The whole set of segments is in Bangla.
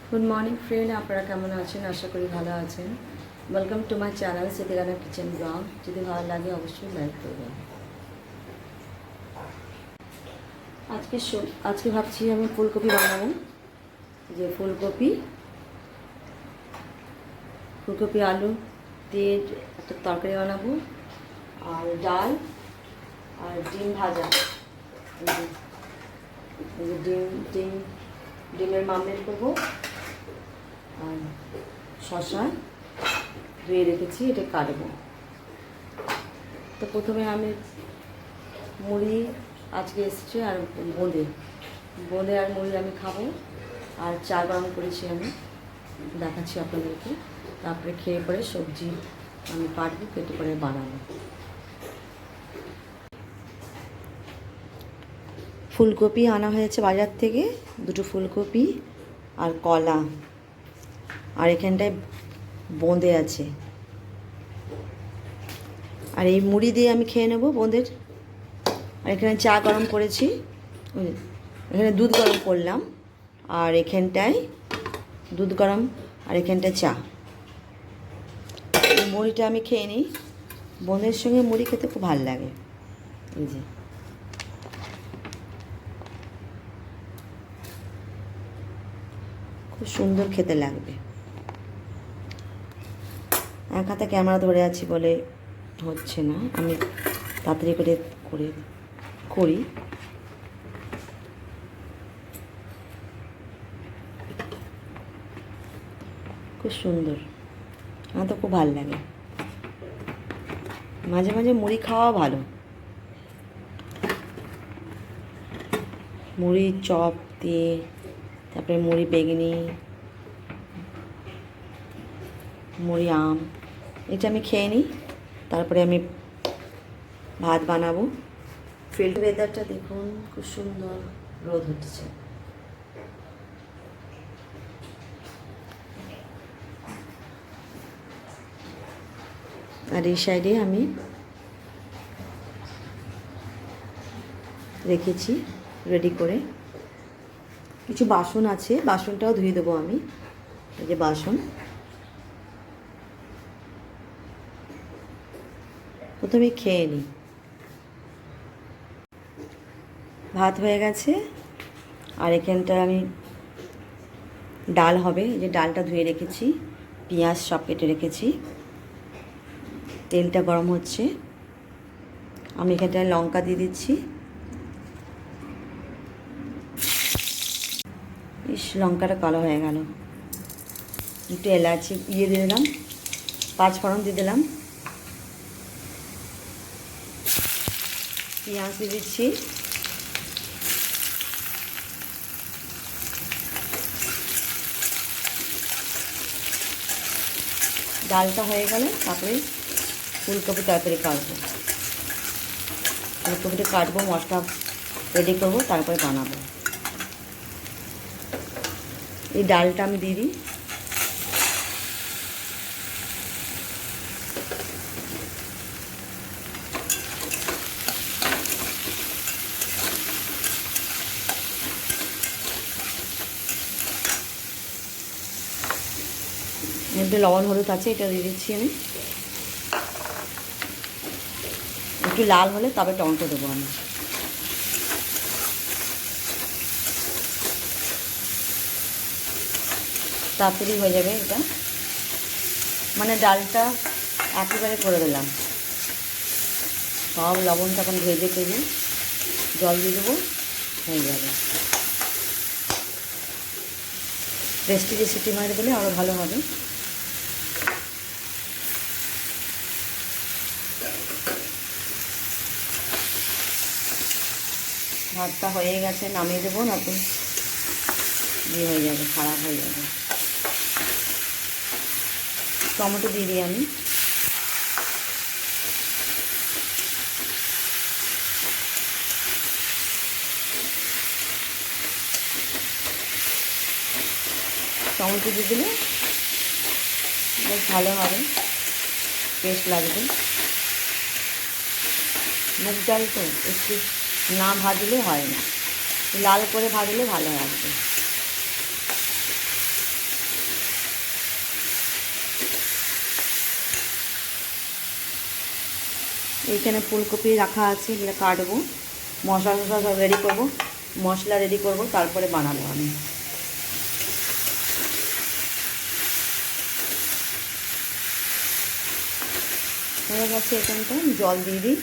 গুড মর্নিং ফ্রেন্ড, আপনারা কেমন আছেন? আশা করি ভালো আছেন। Welcome to my channel Siddiqana kitchen blog. যদি ভালো লাগে অবশ্যই লাইক করবেন। আজকে ভাবছি আমি ফুলকপি বানাবো। যে ফুলকপি আলু দিয়ে একটা তরকারি বানাবো, আর ডাল আর ডিম ভাজা। এই যে ডিমের মামলেট করবো, আর শসা ধুয়ে রেখেছি, এটা কাটবো। তো প্রথমে আমি মুড়ি আজকে এসছে, আর বোঁদে আর মুড়ি আমি খাবো। আর চা গরম করেছি, আমি দেখাচ্ছি আপনাদেরকে। তারপরে খেয়ে পরে সবজি আমি কাটবো, কেটে করে বানাবো। ফুলকপি আনা হয়েছে বাজার থেকে, দুটো ফুলকপি আর কলা, আর এখানটায় বোঁদে আছে। আর এই মুড়ি দিয়ে আমি খেয়ে নেবো বোঁদের। আর এখানে চা গরম করেছি, এখানে দুধ গরম করলাম, আর এখানটায় দুধ গরম, আর এখানটায় চা। এই মুড়িটা আমি খেয়ে নিই, বোঁদের সঙ্গে মুড়ি খেতে খুব ভালো লাগে। এই যে খুব সুন্দর খেতে লাগবে। এক হাতে ক্যামেরা ধরে আছি বলে হচ্ছে না, আমি তাড়াতাড়ি করে করি। খুব সুন্দর, আমার তো খুব ভালো লাগে। মাঝে মাঝে মুড়ি খাওয়া ভালো, মুড়ি চপ দিয়ে, তারপরে মুড়ি বেগুনি, মুড়ি আম, এটা আমি খেয়ে নিই। তারপরে আমি ভাত বানাবো। ফিল্ড ওয়েদারটা দেখুন, খুব সুন্দর রোদ হচ্ছে। আর এই সাইডে আমি রেখেছি রেডি করে। কিছু বাসন আছে, বাসনটাও ধুয়ে দেবো আমি। এই যে বাসন, প্রথমে খেয়ে নিই। ভাত হয়ে গেছে, আর এখানটা আমি ডাল হবে। এই যে ডালটা ধুয়ে রেখেছি, পেঁয়াজ সব কেটে রেখেছি। তেলটা গরম হচ্ছে, আমি এখানটায় লঙ্কা দিয়ে দিচ্ছি। লঙ্কাটা কালো হয়ে গেল। একটু এলাচি দিয়ে দিলাম, 5 ফোড়ন দিয়ে দিলাম, পেঁয়াজ দিয়ে দিচ্ছি, ডালটা হয়ে গেলে তারপরে ফুলকপি তরকারি কাটবো। ফুলকপিটা কাটবো, মশলা রেডি করবো, তারপরে বানাবো। এই ডালটা আমি দিয়ে দিই। মধ্যে লবণ হলুদ আছে, এটা দিয়ে দিচ্ছি আমি। একটু লাল হলে তবে টমেটো দেবো আমি। তাড়াতাড়ি হয়ে যাবে এটা, মানে ডালটা একেবারে করে দিলাম। সব লবণ তখন ভেজে জল দিয়ে দেবো, হয়ে যাবে। প্রেস্টিজে সিটি মারে দিলে আরও ভালো হবে। ভাতটা হয়ে গেছে, নামিয়ে দেবো, নতুন ইয়ে হয়ে যাবে, খারাপ হয়ে যাবে। টমেটো দিয়ে দিই আমি। টমেটো দিয়ে দিলে বেশ ভালো হবে, টেস্ট লাগবে। মুগ ডাল তো একটু না ভাজলে হয় না, লাল করে ভাজলে ভালো লাগবে। এইখানে ফুলকপি রাখা আছে, এগুলো কাটবো, মশলা টশলা সব রেডি করবো, মশলা রেডি করব, তারপরে বানাবো আমি। হয়ে গেছে, এখানটা জল দিয়ে দিই,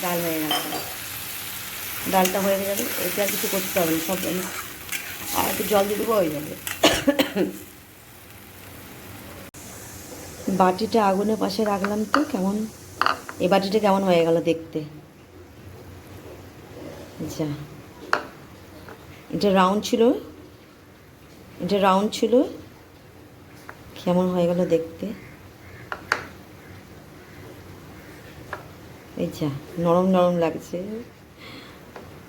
ডাল হয়ে গেছে, ডালটা হয়ে যাবে, এটা কিছু করতে হবে না, সব আর একটু জল দিয়ে দেবো, হয়ে যাবে। বাটিটা আগুনের পাশে রাখলাম, তো কেমন এই বাটিটা কেমন হয়ে গেল দেখতে। আচ্ছা, এটা রাউন্ড ছিল, এটা রাউন্ড ছিল, কেমন হয়ে গেল দেখতে। এই যা নরম নরম লাগছে।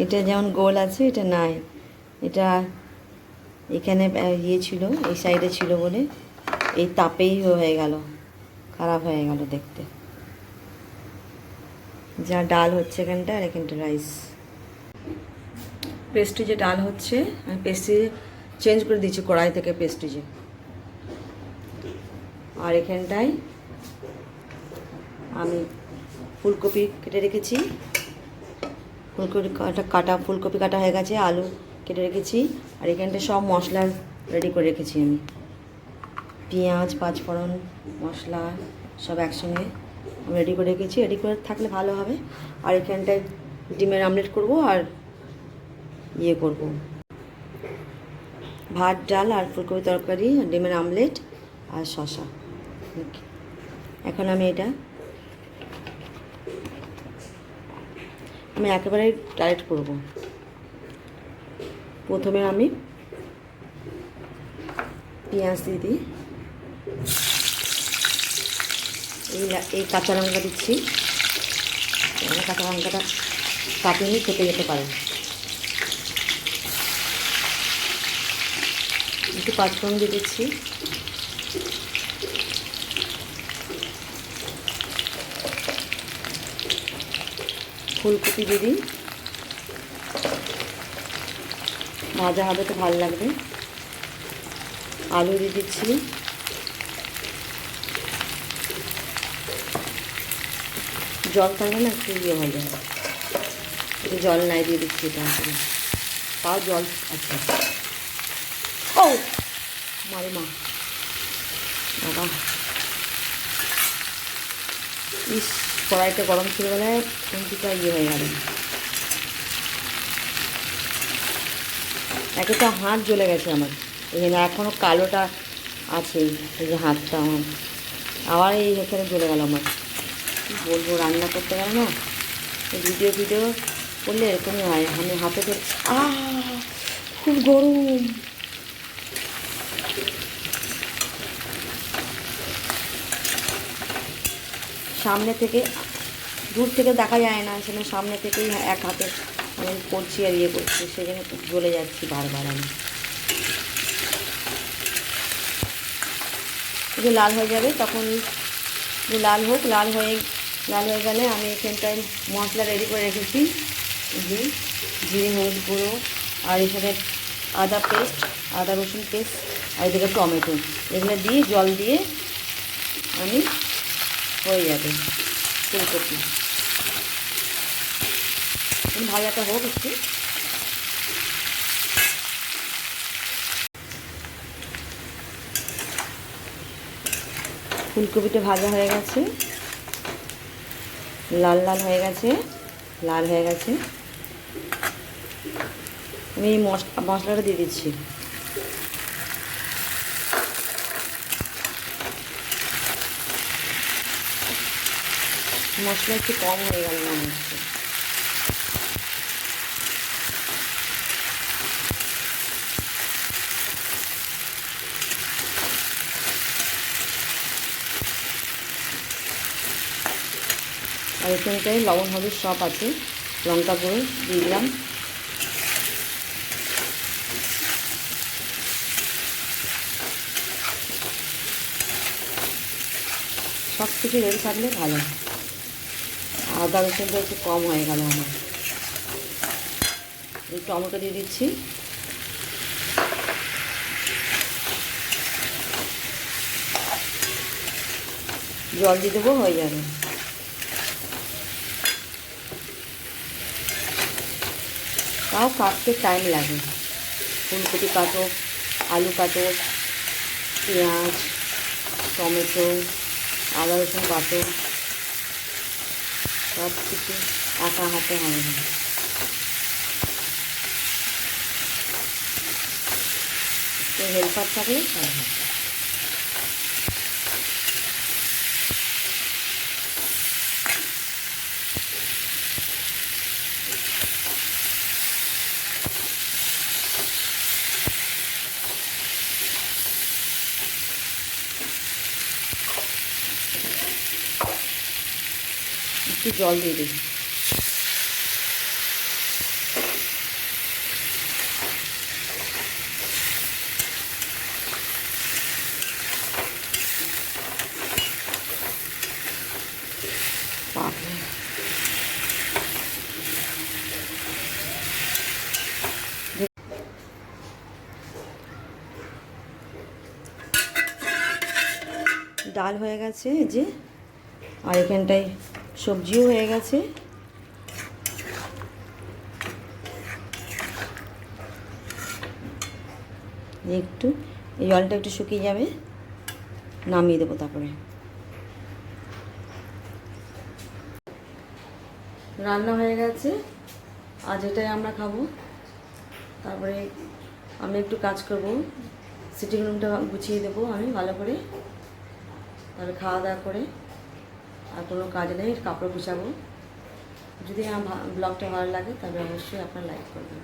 এটা যেমন গোল আছে, এটা নাই, এটা এখানে ইয়ে ছিল, এই সাইডে ছিল বলে এই তাপেই হয়ে গেল, খারাপ হয়ে গেল দেখতে। যা ডাল হচ্ছে এখানটা, আর এখানটা রাইস। পেস্ট্রিজে ডাল হচ্ছে, আমি পেস্ট্রিজে চেঞ্জ করে দিচ্ছি কড়াই থেকে পেস্ট্রিজে। আর এখানটায় আমি ফুলকপি কেটে রেখেছি, ফুলকপি কাটা ফুলকপি কাটা হয়ে গেছে, আলু কেটে রেখেছি, আর এখানটা সব মশলা রেডি করে রেখেছি আমি, পেঁয়াজ, পাঁচফোড়ন, মশলা সব একসঙ্গে রেডি করে রেখেছি। রেডি করে থাকলে ভালো হবে। আর এখানটায় ডিমের আমলেট করব, আর ইয়ে করব, ভাত, ডাল আর ফুলকপি তরকারি, ডিমের আমলেট আর শসা। এখন আমি একেবারে ডাইরেক্ট করব। প্রথমে আমি পেঁয়াজ দিয়ে দিই, এই কাঁচা লঙ্কা দিচ্ছি, কাঁচা লঙ্কাটা কাটিয়ে খেতে যেতে পারেন। একটু পাঁচফোড়ন দিয়ে দিচ্ছি, ফুলকপি দিয়ে দিই, ভাজা হবে তো ভালো লাগবে। আলু দিয়ে দিচ্ছি, জল থাকবে না, একটু ইয়ে হয়ে যাবে, একটু জল নাই দিয়ে দিচ্ছি, এটা তাও জল আছে। ও মারে মা, বাবা, ইস, কড়াইটা গরম ছিল বলে খুন্তিটা ইয়ে হয়ে গেল, একে তো হাত জ্বলে গেছে আমার, এখানে এখনও কালোটা আছে, এই যে হাতটা আমার, আবার এই এখানে জ্বলে গেল আমার। কী বলবো, রান্না করতে গেলে না, ভিডিও করলে এরকমই হয়, আমি হাতে তো খুব গরম। সামনে থেকে, দূর থেকে দেখা যায় না, সেখানে সামনে থেকেই এক হাতে আমি করছি আর ইয়ে করছি, সেখানে জ্বলে যাচ্ছি বারবার আমি। যে লাল হয়ে যাবে তখন, যে লাল হোক, লাল হয়ে গেলে আমি এখানটায় মশলা রেডি করে রেখেছি, যে জিরে, হলুদ গুঁড়ো, আর এখানে আদা পেস্ট, আদা রসুন পেস্ট, আর এদিকে টমেটো, এগুলো দিয়ে জল দিয়ে আমি হয়ে যাবে ফুলকপি। ভাজাটা হোক একটু, ফুলকপিটা ভাজা হয়ে গেছে, লাল হয়ে গেছে, আমি এই মশলাটা দিয়ে দিচ্ছি। মশলা একটু কম হয়ে গেল মনে হচ্ছে, আর এখানটায় লবণ হলুদ সব আছে, লঙ্কা গুঁড়ো দিয়ে দিলাম, সব কিছু রেডি থাকলে ভালো। আদা রসুনটা একটু কম হয়ে গেল আমার, এই টমেটো দিয়ে দিচ্ছি, জল দিয়ে দেবো, হয়ে যাবে। তাও কাটতে টাইম লাগে। ফুলকপি কাটো, আলু কাটো, পেঁয়াজ, টমেটো, আদা রসুন বাটো, সব কিছু একা হাতে হয় না। একটু হেল্পার থাকলে সব হয়। একটু জল দিয়ে দিই। ডাল হয়ে গেছে এই যে, আর এখানটায় সবজিও হয়ে গেছে। একটু এই জলটা একটু শুকিয়ে যাবে, নামিয়ে দেবো। তারপরে রান্না হয়ে গেছে, আজ এটাই আমরা খাবো। তারপরে আমি একটু কাজ করব, সিটিং রুমটা গুছিয়ে দেবো আমি ভালো করে। তারপরে খাওয়া দাওয়া করে আর কোনো কাজ নেই, কাপড় গুছাবো। যদি আমার ব্লগটা ভালো লাগে তবে অবশ্যই আপনারা লাইক করবেন।